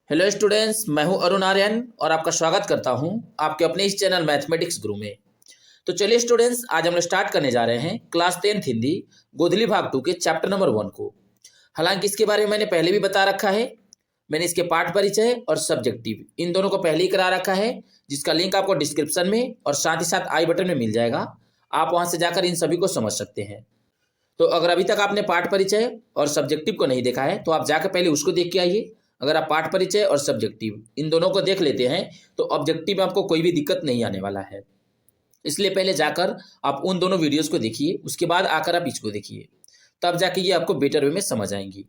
Hello students, मैं हूं अरुण आर्यन और आपका स्वागत करता हूं आपके अपने इस चैनल मैथमेटिक्स गुरु में। तो चलिए स्टूडेंट्स, आज हम लोग स्टार्ट करने जा रहे हैं क्लास 10th हिंदी गोधली भाग 2 के चैप्टर नंबर 1 को। हालांकि इसके बारे में मैंने पहले भी बता रखा है। मैंने इसके पाठ परिचय और सब्जेक्टिव इन दोनों को पहले ही करा रखा है, जिसका लिंक आपको डिस्क्रिप्शन में और साथ ही साथ आई बटन में मिल जाएगा। आप वहां से जाकर इन सभी को समझ सकते हैं। तो अगर अभी तक आपने पाठ परिचय और सब्जेक्टिव को नहीं देखा है तो आप जाकर पहले उसको देख के आइए। अगर आप पाठ परिचय और सब्जेक्टिव इन दोनों को देख लेते हैं तो ऑब्जेक्टिव में आपको कोई भी दिक्कत नहीं आने वाला है। इसलिए पहले जाकर आप उन दोनों वीडियोस को देखिए, उसके बाद आकर आप इसको देखिए, तब जाके ये आपको बेटर वे में समझ आएंगी।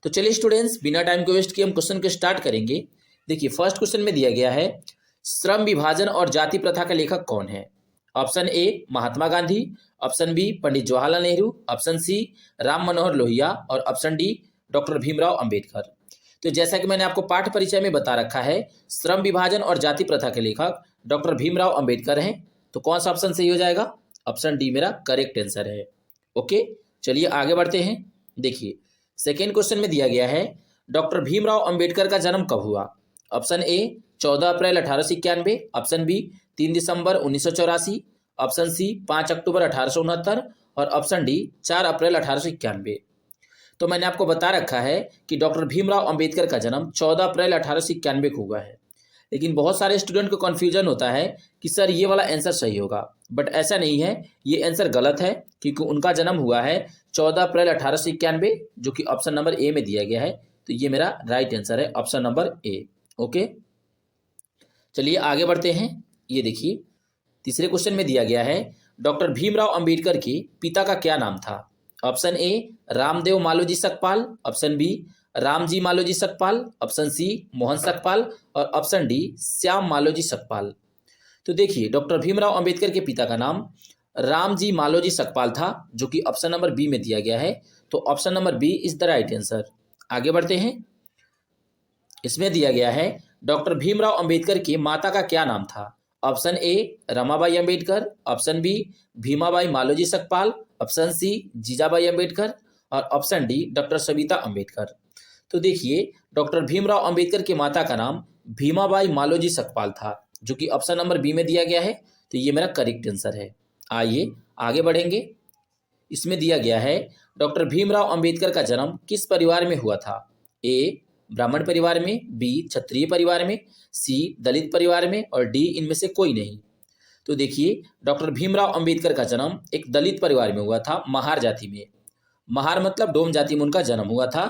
तो चलिए स्टूडेंट्स, बिना टाइम को वेस्ट किए हम क्वेश्चन को स्टार्ट करेंगे। देखिए, फर्स्ट क्वेश्चन में दिया गया है श्रम विभाजन और जाति प्रथा का लेखक कौन है। Option A Mahatma Gandhi, option B Pandit Jawaharlal Nehru, option C Ram Manohar Lohia और option D doctor Bhimrao Ambedkar. तो जैसा कि मैंने आपको पाठ परिचय में बता रखा है, श्रम विभाजन और जाति प्रथा के लेखक डॉक्टर भीमराव अंबेडकर हैं। तो कौन सा ऑप्शन सही हो जाएगा? ऑप्शन डी मेरा करेक्ट आंसर है। ओके, चलिए आगे बढ़ते हैं। देखिए, सेकेंड क्वेश्चन में दिया गया है डॉक्टर भीमराव अंबेडकर का जन्म कब हुआ। ऑप्शन ए 14 अप्रैल 1891, ऑप्शन बी 3 दिसंबर 1984, ऑप्शन सी 5 अक्टूबर 1869 और ऑप्शन डी 4 अप्रैल 1891। तो मैंने आपको बता रखा है कि डॉक्टर भीमराव अंबेडकर का जन्म 14 अप्रैल 1891 को हुआ है। लेकिन बहुत सारे स्टूडेंट को कन्फ्यूजन होता है कि सर ये वाला आंसर सही होगा, बट ऐसा नहीं है, ये आंसर गलत है, क्योंकि उनका जन्म हुआ है 14 अप्रैल 1891, जो कि ऑप्शन नंबर ए में दिया गया है। तो ये मेरा राइट आंसर है, ऑप्शन नंबर ए। ओके, चलिए आगे बढ़ते हैं। ये देखिए, तीसरे क्वेश्चन में दिया गया है डॉक्टर भीमराव अंबेडकर के पिता का क्या नाम था। Option A Ramdev Maloji Sakpal, option B Ramji Maloji Sakpal, option C Mohan Sakpal और ऑप्शन डी श्याम मालोजी सकपाल। तो देखिए, डॉक्टर भीमराव अंबेडकर के पिता का नाम रामजी मालोजी सकपाल था, जो कि ऑप्शन नंबर बी में दिया गया है। तो option number B is the right answer. आगे बढ़ते हैं। इसमें दिया गया है डॉक्टर भीमराव अंबेडकर की माता का क्या नाम था। Option A Ramabai Ambedkar, option B Bhimabai Maloji Sakpal, option C Jijabai Ambedkar और option D doctor Savita Ambedkar. तो देखिए, डॉक्टर भीमराव अंबेडकर की माता का नाम भीमाबाई मालोजी सकपाल था, जो कि ऑप्शन नंबर बी में दिया गया है। तो ये मेरा करेक्ट आंसर है। आइए आगे बढ़ेंगे। इसमें दिया गया है डॉक्टर भीमराव अंबेडकर का जन्म किस परिवार में हुआ था। ए ब्राह्मण परिवार में, बी क्षत्रिय परिवार में, सी दलित परिवार में और डी इनमें से कोई नहीं। तो देखिए, डॉक्टर भीमराव अंबेडकर का जन्म एक दलित परिवार में हुआ था, महार जाति में। महार मतलब डोम जाति में उनका जन्म हुआ था।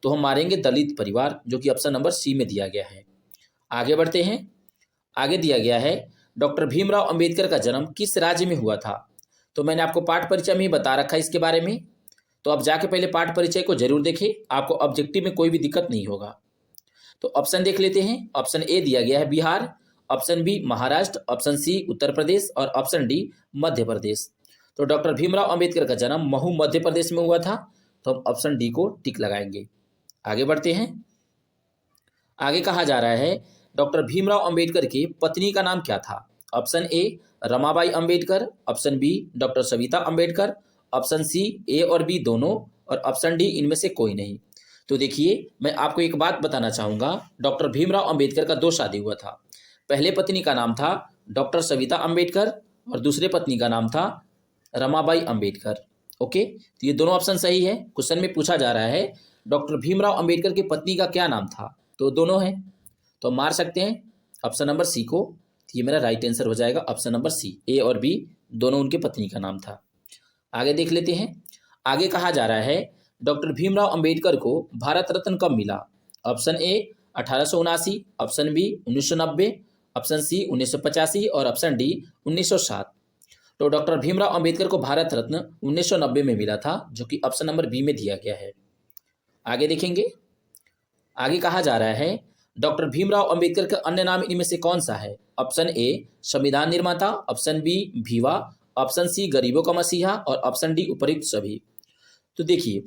तो हम मारेंगे दलित परिवार, जो कि ऑप्शन नंबर सी में दिया गया है। आगे बढ़ते हैं। आगे दिया गया है डॉक्टर भीमराव अंबेडकर का जन्म किस राज्य में हुआ था। तो मैंने आपको पाठ परिचय में ही बता रखा है इसके बारे में। तो आप जाके पहले पाठ परिचय को जरूर देखें, आपको ऑब्जेक्टिव में कोई भी दिक्कत नहीं होगा। तो ऑप्शन देख लेते हैं। ऑप्शन ए दिया गया है Bihar, option B Maharashtra, option C Uttar Pradesh और ऑप्शन डी मध्य प्रदेश। तो डॉक्टर भीमराव अंबेडकर का जन्म महू मध्य प्रदेश में हुआ था। तो हम ऑप्शन डी को टिक लगाएंगे। आगे बढ़ते हैं। आगे कहा जा रहा है डॉक्टर भीमराव अंबेडकर की पत्नी का नाम क्या था। Option A Ramabai Ambedkar, option B doctor Savita Ambedkar, option C A और बी दोनों और ऑप्शन डी इनमें से कोई नहीं। तो देखिए, मैं आपको एक बात बताना चाहूँगा, डॉक्टर भीमराव अंबेडकर का 2 शादी हुआ था। पहले पत्नी का नाम था डॉक्टर सविता अंबेडकर और दूसरे पत्नी का नाम था रमाबाई अंबेडकर। ओके, तो ये दोनों ऑप्शन सही है। क्वेश्चन में पूछा जा रहा है डॉक्टर भीमराव अंबेडकर की पत्नी का क्या नाम था, तो दोनों है। तो मार सकते हैं ऑप्शन नंबर सी को। तो ये मेरा राइट आंसर हो जाएगा, ऑप्शन नंबर सी। ए और बी दोनों उनके पत्नी का नाम था। आगे देख लेते हैं। आगे कहा जा रहा है डॉक्टर भीमराव अंबेडकर को भारत रत्न कब मिला। Option A 1879, option B 1990, option C 1985 और ऑप्शन डी 1907। तो डॉक्टर भीमराव अंबेडकर को भारत रत्न 1990 में मिला था, जो कि ऑप्शन नंबर बी में दिया गया है। आगे देखेंगे। आगे कहा जा रहा है डॉक्टर भीमराव अंबेडकर का अन्य नाम इनमें से कौन सा है। ऑप्शन ए संविधान निर्माता, ऑप्शन बी भीवा, ऑप्शन सी गरीबों का मसीहा और ऑप्शन डी उपयुक्त सभी। तो देखिए,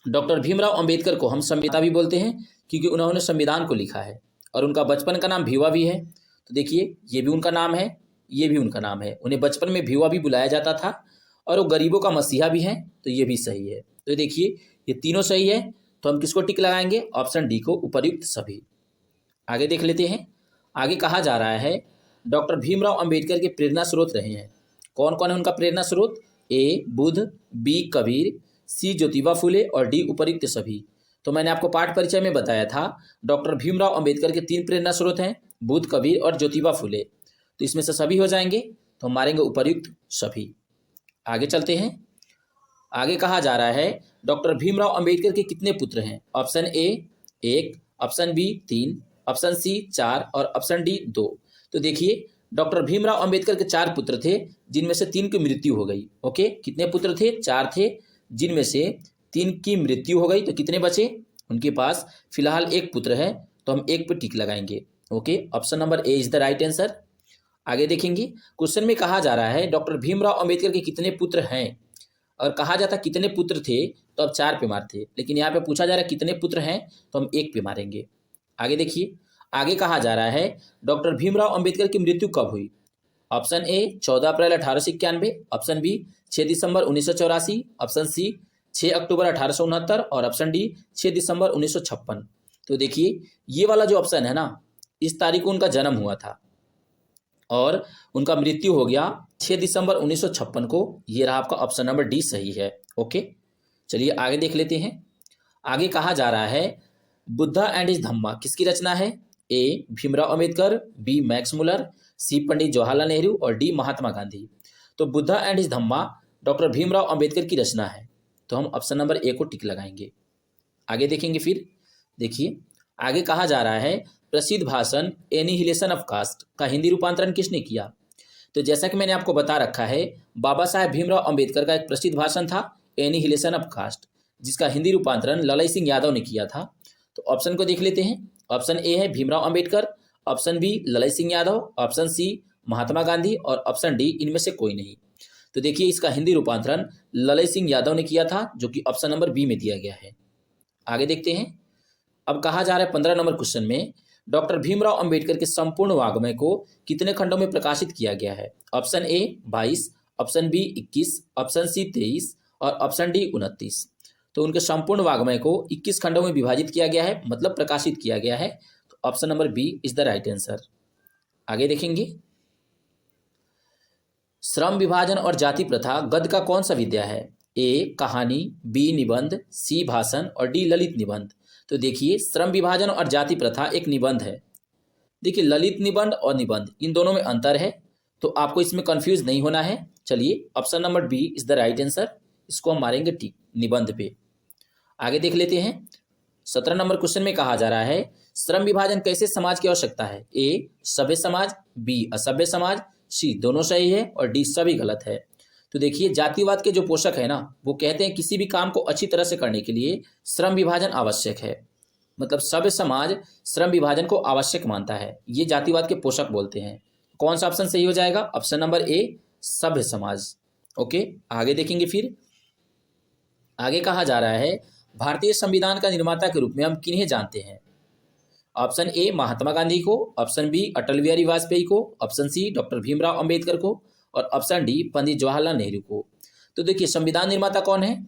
डॉक्टर भीमराव अंबेडकर को हम संविदा भी बोलते हैं, क्योंकि उन्होंने संविधान को लिखा है और उनका बचपन का नाम भीवा भी है। तो देखिए, ये भी उनका नाम है, ये भी उनका नाम है। उन्हें बचपन में भीवा भी बुलाया जाता था और वो गरीबों का मसीहा भी हैं। तो ये भी सही है। तो देखिए, ये तीनों सही है। तो हम किसको टिक लगाएंगे? ऑप्शन डी को, उपयुक्त सभी। आगे देख लेते हैं। आगे कहा जा रहा है डॉक्टर भीमराव अंबेडकर के प्रेरणा स्रोत रहे हैं। कौन कौन है उनका प्रेरणा स्रोत? ए बुद्ध, बी कबीर, सी ज्योतिबा फुले और डी उपर्युक्त सभी। तो मैंने आपको पाठ परिचय में बताया था डॉक्टर भीमराव अंबेडकर के 3 प्रेरणा स्रोत हैं, बुद्ध, कबीर और ज्योतिबा फुले। तो इसमें से सभी हो जाएंगे, तो हम मारेंगे उपर्युक्त सभी। आगे चलते हैं। आगे कहा जा रहा है डॉक्टर भीमराव अंबेडकर के कितने पुत्र हैं? Option A 1, option B 3, option C 4 और ऑप्शन डी 2। तो देखिए डॉक्टर भीमराव अंबेडकर के 4 पुत्र थे, जिनमें से 3 की मृत्यु हो गई। ओके, कितने पुत्र थे? 4 थे, जिनमें से 3 की मृत्यु हो गई। तो कितने बचे? उनके पास फिलहाल 1 पुत्र है, तो हम 1 पे टिक लगाएंगे। Okay, option number A is the right answer. आगे देखेंगे। क्वेश्चन में कहा जा रहा है डॉक्टर भीमराव अंबेडकर के कितने पुत्र हैं, और कहा जाता कितने पुत्र थे तो अब 4 पे मारते, लेकिन यहाँ पे पूछा जा रहा है कितने पुत्र हैं तो हम 1 पे मारेंगे। आगे देखिए। आगे कहा जा रहा है डॉक्टर भीमराव अंबेडकर की मृत्यु कब हुई? ऑप्शन ए 14 अप्रैल 1891, ऑप्शन बी 6 दिसंबर 1984, ऑप्शन सी 6 अक्टूबर 1869 और ऑप्शन डी 6 दिसंबर 1956। तो देखिए ये वाला जो ऑप्शन है ना, इस तारीख को उनका जन्म हुआ था और उनका मृत्यु हो गया 6 दिसंबर 1956 को। ये रहा आपका ऑप्शन नंबर डी सही है। ओके, चलिए आगे देख लेते हैं। आगे कहा जा रहा है बुद्धा एंड हिज धम्मा किसकी रचना है? A Bhimrao Ambedkar, B Max Muller, C Pandit Jawaharlal Nehru और डी महात्मा गांधी। तो Buddha and his Dhamma doctor Bhimrao Ambedkar की रचना है, तो हम ऑप्शन नंबर ए को टिक लगाएंगे। आगे देखेंगे। फिर देखिए आगे कहा जा रहा है प्रसिद्ध भाषण एनिहिलेशन ऑफ कास्ट का हिंदी रूपांतरण किसने किया? तो जैसा कि मैंने आपको बता रखा है, बाबा साहेब भीमराव अंबेडकर का एक प्रसिद्ध भाषण था एनिहिलेशन ऑफ कास्ट, जिसका हिंदी रूपांतरण ललई सिंह यादव ने किया था। तो ऑप्शन को देख लेते हैं। ऑप्शन ए है Bhimrao Ambedkar, option B Lalai Singh Yadav, option C Mahatma Gandhi और ऑप्शन डी इनमें से कोई नहीं। तो देखिए इसका हिंदी रूपांतरण ललई सिंह यादव ने किया था, जो कि ऑप्शन नंबर बी में दिया गया है। आगे देखते हैं। अब कहा जा रहा है 15 नंबर क्वेश्चन में डॉक्टर भीमराव अंबेडकर के संपूर्ण वाग्मय को कितने खंडों में प्रकाशित किया गया है? Option A 22, option B 21, option C 23 और ऑप्शन डी 29। तो उनके संपूर्ण वाग्मय को 21 खंडों में विभाजित किया गया है, मतलब प्रकाशित किया गया है। तो option number B is the right answer. आगे देखेंगे। श्रम विभाजन और जाति प्रथा गद्य का कौन सा विद्या है? ए कहानी, बी निबंध, सी भाषण और डी ललित निबंध। तो देखिए श्रम विभाजन और जाति प्रथा एक निबंध है। देखिए ललित निबंध और निबंध इन दोनों में अंतर है, तो आपको इसमें कंफ्यूज नहीं होना है। चलिए option number B is the right answer, इसको हम मारेंगे टिक निबंध पे। आगे देख लेते हैं। 17 नंबर क्वेश्चन में कहा जा रहा है श्रम विभाजन कैसे समाज की आवश्यकता है? ए सभ्य समाज, बी असभ्य समाज, सी दोनों सही है और डी सभी गलत है। तो देखिए जातिवाद के जो पोषक है ना, वो कहते हैं किसी भी काम को अच्छी तरह से करने के लिए श्रम विभाजन आवश्यक है। मतलब सभ्य समाज श्रम विभाजन को आवश्यक मानता है, ये जातिवाद के पोषक बोलते हैं। कौन सा ऑप्शन सही हो जाएगा? ऑप्शन नंबर ए सभ्य समाज। ओके, आगे देखेंगे। फिर आगे कहा जा रहा है भारतीय संविधान का निर्माता के रूप में हम किन्हें जानते हैं? ऑप्शन ए महात्मा गांधी को, ऑप्शन बी अटल बिहारी वाजपेयी को, option C doctor Bhimrao Ambedkar को और ऑप्शन डी पंडित जवाहरलाल नेहरू को। तो देखिए संविधान निर्माता कौन है?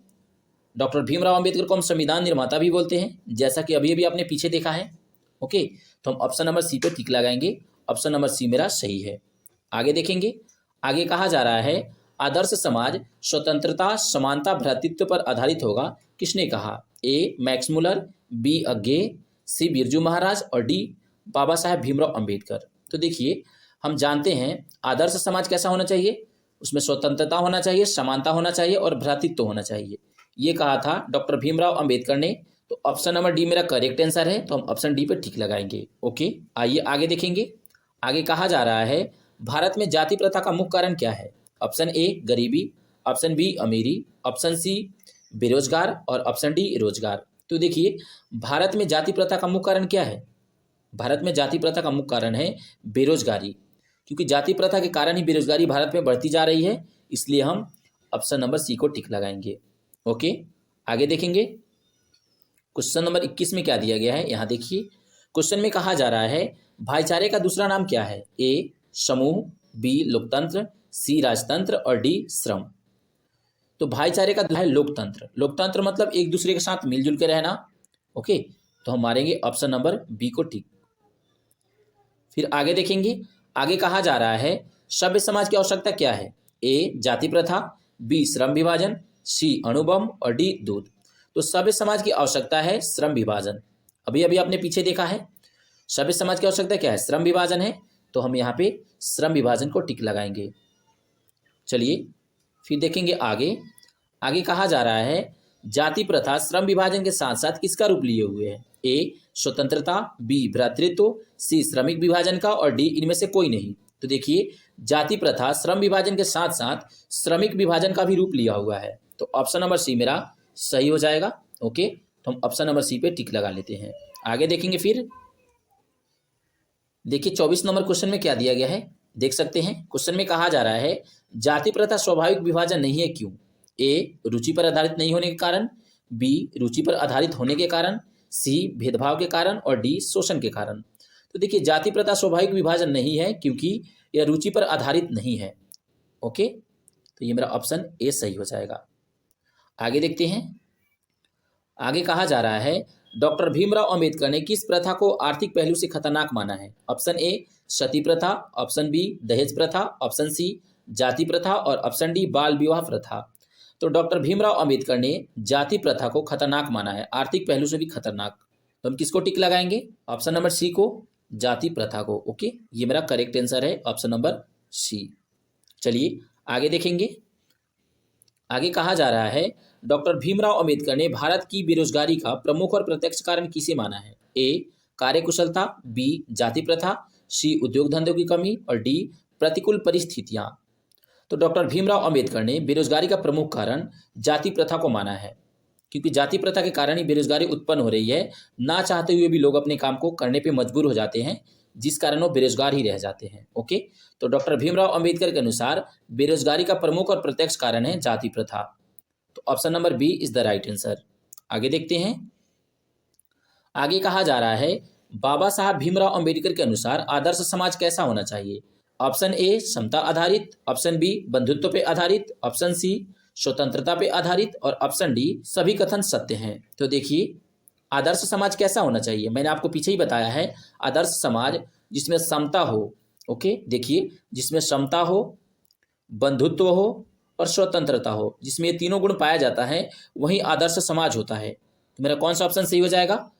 डॉक्टर भीमराव अंबेडकर को हम संविधान निर्माता भी बोलते हैं, जैसा कि अभी अभी आपने पीछे देखा है। ओके, तो हम ऑप्शन नंबर सी पे टिक लगाएंगे। ऑप्शन नंबर सी मेरा सही है। आगे देखेंगे। आगे कहा जा रहा है आदर्श समाज स्वतंत्रता, समानता, भ्रातृत्व पर आधारित होगा, किसने कहा? ए मैक्स मुलर, बी अज्ञे, सी बिरजू महाराज और डी बाबा साहेब भीमराव अंबेडकर। तो देखिए हम जानते हैं आदर्श समाज कैसा होना चाहिए, उसमें स्वतंत्रता होना चाहिए, समानता होना चाहिए और भ्रातृत्व होना चाहिए। ये कहा था डॉक्टर भीमराव अंबेडकर ने। तो ऑप्शन नंबर डी मेरा करेक्ट आंसर है, तो हम ऑप्शन डी पे टिक लगाएंगे। ओके, आइए आगे देखेंगे। आगे कहा जा रहा है भारत में जाति प्रथा का मुख्य कारण क्या है? ऑप्शन ए गरीबी, ऑप्शन बी अमीरी, ऑप्शन सी बेरोजगार और ऑप्शन डी रोजगार। तो देखिए भारत में जाति प्रथा का मुख्य कारण क्या है? भारत में जाति प्रथा का मुख्य कारण है बेरोजगारी, क्योंकि जाति प्रथा के कारण ही बेरोजगारी भारत में बढ़ती जा रही है, इसलिए हम ऑप्शन नंबर सी को टिक लगाएंगे। ओके, आगे देखेंगे। क्वेश्चन नंबर 21 में क्या दिया गया है, यहाँ देखिए। क्वेश्चन में कहा जा रहा है भाईचारे का दूसरा नाम क्या है? ए समूह, बी लोकतंत्र, सी राजतंत्र और डी श्रम। तो भाईचारे का है लोकतंत्र। लोकतंत्र मतलब एक दूसरे के साथ मिलजुल के रहना। ओके, तो हम मारेंगे ऑप्शन नंबर बी को टिक। फिर आगे देखेंगे, आगे कहा जा रहा है सभ्य समाज की आवश्यकता क्या है। ए जाति प्रथा, बी श्रम विभाजन, सी अणुबम और डी दूध। तो सभ्य समाज की आवश्यकता है श्रम विभाजन। अभी अभी आपने पीछे देखा है सभ्य समाज की आवश्यकता क्या है, श्रम विभाजन है, तो हम यहाँ पे श्रम विभाजन को टिक लगाएंगे। चलिए फिर देखेंगे आगे, आगे कहा जा रहा है जाति प्रथा श्रम विभाजन के साथ साथ किसका रूप लिए हुए है। ए स्वतंत्रता, बी भ्रातृत्व, सी श्रमिक विभाजन का और डी इनमें से कोई नहीं। तो देखिए जाति प्रथा श्रम विभाजन के साथ साथ श्रमिक विभाजन का भी रूप लिया हुआ है, तो ऑप्शन नंबर सी मेरा सही हो जाएगा। ओके, तो हम ऑप्शन नंबर सी पे टिक लगा लेते हैं। आगे देखेंगे फिर देखिए 24 नंबर क्वेश्चन में क्या दिया गया है, देख सकते हैं। क्वेश्चन में कहा जा रहा है जाति प्रथा स्वाभाविक विभाजन नहीं है क्यों। ए रुचि पर आधारित नहीं होने के कारण, बी रुचि पर आधारित होने के कारण, सी भेदभाव के कारण और डी शोषण के कारण। तो देखिए जाति प्रथा स्वाभाविक विभाजन नहीं है क्योंकि यह रुचि पर आधारित नहीं है। ओके, तो ये मेरा ऑप्शन ए सही हो जाएगा। आगे देखते हैं, आगे कहा जा रहा है डॉक्टर भीमराव अंबेडकर ने किस प्रथा को आर्थिक पहलू से खतरनाक माना है। ऑप्शन ए सती प्रथा, ऑप्शन बी दहेज प्रथा, ऑप्शन सी जाति प्रथा और ऑप्शन डी बाल विवाह प्रथा। तो डॉक्टर भीमराव अंबेडकर ने जाति प्रथा को खतरनाक माना है, आर्थिक पहलू से भी खतरनाक। तो हम किसको टिक लगाएंगे, ऑप्शन नंबर सी को, जाति प्रथा को। ओके, ये मेरा करेक्ट आंसर है ऑप्शन नंबर सी। चलिए आगे देखेंगे, आगे कहा जा रहा है डॉक्टर भीमराव अंबेडकर ने भारत की बेरोजगारी का प्रमुख और प्रत्यक्ष कारण किसे माना है। ए कार्यकुशलता, बी जाति प्रथा, सी उद्योग धंधों की कमी और डी प्रतिकूल परिस्थितियां। तो डॉक्टर भीमराव अंबेडकर ने बेरोजगारी का प्रमुख कारण जाति प्रथा को माना है, क्योंकि जाति प्रथा के कारण ही बेरोजगारी उत्पन्न हो रही है। ना चाहते हुए भी लोग अपने काम को करने पे मजबूर हो जाते हैं, जिस कारण वो बेरोजगार ही रह जाते हैं। ओके, तो डॉक्टर भीमराव अंबेडकर के अनुसार बेरोजगारी का प्रमुख और प्रत्यक्ष कारण है जाति प्रथा। तो option number B is the right answer. आगे देखते हैं, आगे कहा जा रहा है बाबा साहब भीमराव अंबेडकर के अनुसार आदर्श समाज कैसा होना चाहिए। ऑप्शन ए समता आधारित, ऑप्शन बी बंधुत्व पे आधारित, ऑप्शन सी स्वतंत्रता पे आधारित और ऑप्शन डी सभी कथन सत्य हैं। तो देखिए आदर्श समाज कैसा होना चाहिए, मैंने आपको पीछे ही बताया है आदर्श समाज जिसमें समता हो। ओके, देखिए जिसमें समता हो, बंधुत्व हो और स्वतंत्रता हो, जिसमें ये तीनों गुण पाया जाता है वही आदर्श समाज होता है। तो मेरा कौन सा ऑप्शन सही हो जाएगा,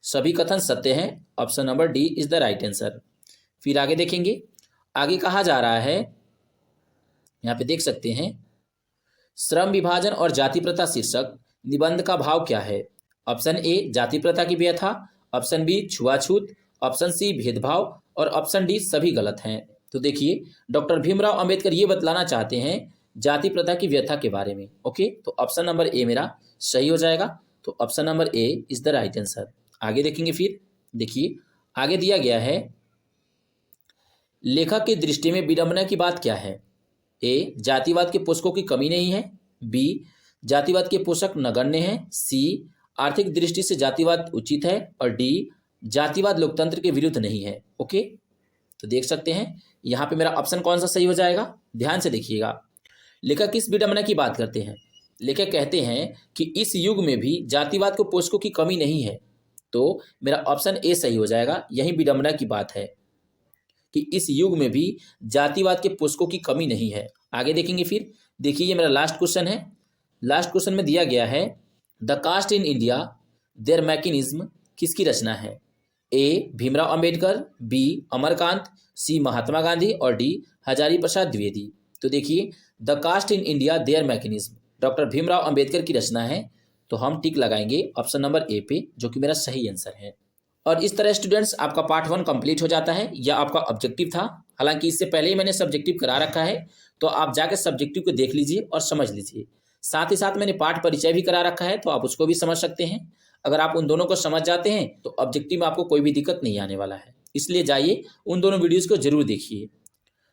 सभी कथन सत्य हैं, option number D is the right answer. फिर आगे देखेंगे, आगे कहा जा रहा है, यहाँ पे देख सकते हैं श्रम विभाजन और जाति प्रथा शीर्षक निबंध का भाव क्या है। ऑप्शन ए जाति प्रथा की व्यथा, ऑप्शन बी छुआछूत, ऑप्शन सी भेदभाव और ऑप्शन डी सभी गलत हैं। तो देखिए डॉक्टर भीमराव अंबेडकर ये बतलाना चाहते हैं जाति प्रथा की व्यथा के बारे में। ओके, तो ऑप्शन नंबर ए मेरा सही हो जाएगा। तो option number A is the right answer. आगे देखेंगे, फिर देखिए आगे दिया गया है लेखक की दृष्टि में विडंबना की बात क्या है। ए जातिवाद के पोषकों की कमी नहीं है, बी जातिवाद के पोषक नगण्य हैं, सी आर्थिक दृष्टि से जातिवाद उचित है और डी जातिवाद लोकतंत्र के विरुद्ध नहीं है। ओके, तो देख सकते हैं यहाँ पे मेरा ऑप्शन कौन सा सही हो जाएगा, ध्यान से देखिएगा। लेखक किस विडंबना की बात करते हैं, लेखक कहते हैं कि इस युग में भी जातिवाद को पोषकों की कमी नहीं है। तो मेरा ऑप्शन ए सही हो जाएगा, यही विडंबना की बात है कि इस युग में भी जातिवाद के पोषकों की कमी नहीं है। आगे देखेंगे, फिर देखिए ये मेरा लास्ट क्वेश्चन है। लास्ट क्वेश्चन में दिया गया है the caste in India their mechanism किसकी रचना है। A Bhimrao Ambedkar, B Amarkant, C Mahatma Gandhi और डी हजारी प्रसाद द्विवेदी। तो देखिए the caste in India their mechanism doctor Bhimrao Ambedkar की रचना है, तो हम टिक लगाएंगे ऑप्शन नंबर ए पे, जो कि मेरा सही आंसर है। और इस तरह स्टूडेंट्स आपका पार्ट 1 कंप्लीट हो जाता है, या आपका ऑब्जेक्टिव था। हालांकि इससे पहले ही मैंने सब्जेक्टिव करा रखा है, तो आप जाकर सब्जेक्टिव को देख लीजिए और समझ लीजिए। साथ ही साथ मैंने पाठ परिचय भी करा रखा है, तो आप उसको भी समझ सकते हैं। अगर आप उन दोनों को समझ जाते हैं तो ऑब्जेक्टिव में आपको कोई भी दिक्कत नहीं आने वाला है, इसलिए जाइए उन दोनों वीडियोज़ को जरूर देखिए।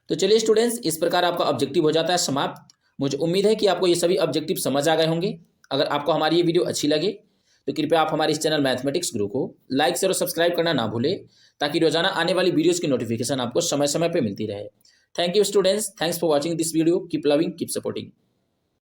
तो चलिए स्टूडेंट्स, इस प्रकार आपका ऑब्जेक्टिव हो जाता है समाप्त। मुझे उम्मीद है कि आपको ये सभी ऑब्जेक्टिव समझ आ गए होंगे। अगर आपको हमारी ये वीडियो अच्छी लगे तो कृपया आप हमारे इस चैनल मैथमेटिक्स गुरु को लाइक शेयर और सब्सक्राइब करना ना भूलें, ताकि रोजाना आने वाली वीडियोस की नोटिफिकेशन आपको समय समय पर मिलती रहे। Thank you students, thanks for watching this video. Keep loving, keep supporting.